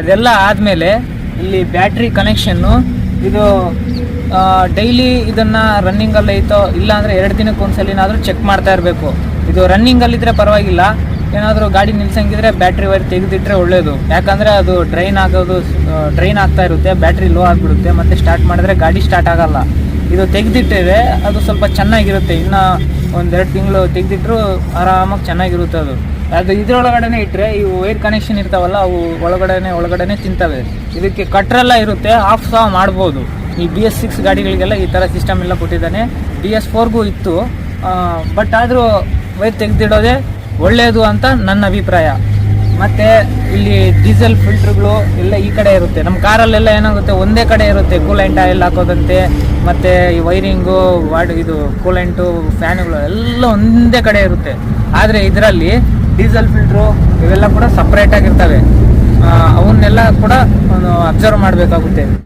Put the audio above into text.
ಅದೆಲ್ಲ ಆದಮೇಲೆ ಇಲ್ಲಿ ಬ್ಯಾಟ್ರಿ ಕನೆಕ್ಷನ್ನು ಇದು ಡೈಲಿ ಇದನ್ನು ರನ್ನಿಂಗಲ್ಲಿ ಐತೋ ಇಲ್ಲ ಅಂದರೆ 2 ದಿನಕ್ಕೆ ಒಂದ್ಸಲಿನಾದರೂ ಚೆಕ್ ಮಾಡ್ತಾ ಇರಬೇಕು. ಇದು ರನ್ನಿಂಗಲ್ಲಿದ್ದರೆ ಪರವಾಗಿಲ್ಲ, ಏನಾದರೂ ಗಾಡಿ ನಿಲ್ಸಂಗಿದ್ರೆ ಬ್ಯಾಟ್ರಿ ವೈರ್ ತೆಗೆದಿಟ್ಟರೆ ಒಳ್ಳೆಯದು. ಯಾಕಂದರೆ ಅದು ಡ್ರೈನ್ ಆಗ್ತಾ ಇರುತ್ತೆ, ಬ್ಯಾಟ್ರಿ ಲೋ ಆಗಿಬಿಡುತ್ತೆ, ಮತ್ತು ಸ್ಟಾರ್ಟ್ ಮಾಡಿದ್ರೆ ಗಾಡಿ ಸ್ಟಾರ್ಟ್ ಆಗೋಲ್ಲ. ಇದು ತೆಗೆದಿಟ್ಟಿದ್ರೆ ಅದು ಸ್ವಲ್ಪ ಚೆನ್ನಾಗಿರುತ್ತೆ, ಇನ್ನು 1-2 ತಿಂಗಳು ತೆಗೆದಿಟ್ಟರು ಆರಾಮಾಗಿ ಚೆನ್ನಾಗಿರುತ್ತೆ. ಅದು ಇದರೊಳಗಡೆ ಇಟ್ಟರೆ ಇವು ವೈರ್ ಕನೆಕ್ಷನ್ ಇರ್ತಾವಲ್ಲ, ಅವು ಒಳಗಡೆ ತಿಂತವೆ. ಇದಕ್ಕೆ ಕಟ್ರೆಲ್ಲ ಇರುತ್ತೆ, ಆಫ್ ಸಹ ಮಾಡ್ಬೋದು. ಈ BS6 ಗಾಡಿಗಳಿಗೆಲ್ಲ ಈ ಥರ ಸಿಸ್ಟಮ್ ಎಲ್ಲ ಕೊಟ್ಟಿದ್ದಾನೆ. BS4ಗೂ ಇತ್ತು, ಬಟ್ ಆದರೂ ವೈರ್ ತೆಗೆದಿಡೋದೇ ಒಳ್ಳೆಯದು ಅಂತ ನನ್ನ ಅಭಿಪ್ರಾಯ. ಮತ್ತು ಇಲ್ಲಿ ಡೀಸೆಲ್ ಫಿಲ್ಟ್ರುಗಳು ಎಲ್ಲ ಈ ಕಡೆ ಇರುತ್ತೆ. ನಮ್ಮ ಕಾರಲ್ಲೆಲ್ಲ ಏನಾಗುತ್ತೆ, ಒಂದೇ ಕಡೆ ಇರುತ್ತೆ ಕೂಲೆಂಟ್ ಆಯಿಲ್ ಹಾಕೋದಂತೆ, ಮತ್ತು ಈ ವೈರಿಂಗು ಇದು ಕೂಲೆಂಟು ಫ್ಯಾನುಗಳು ಎಲ್ಲ ಒಂದೇ ಕಡೆ ಇರುತ್ತೆ. ಆದರೆ ಇದರಲ್ಲಿ ಡೀಸೆಲ್ ಫಿಲ್ಟ್ರು ಇವೆಲ್ಲ ಕೂಡ ಸಪ್ರೇಟಾಗಿರ್ತವೆ. ಅವನ್ನೆಲ್ಲ ಕೂಡ ಅಬ್ಸರ್ವ್ ಮಾಡಬೇಕಾಗುತ್ತೆ.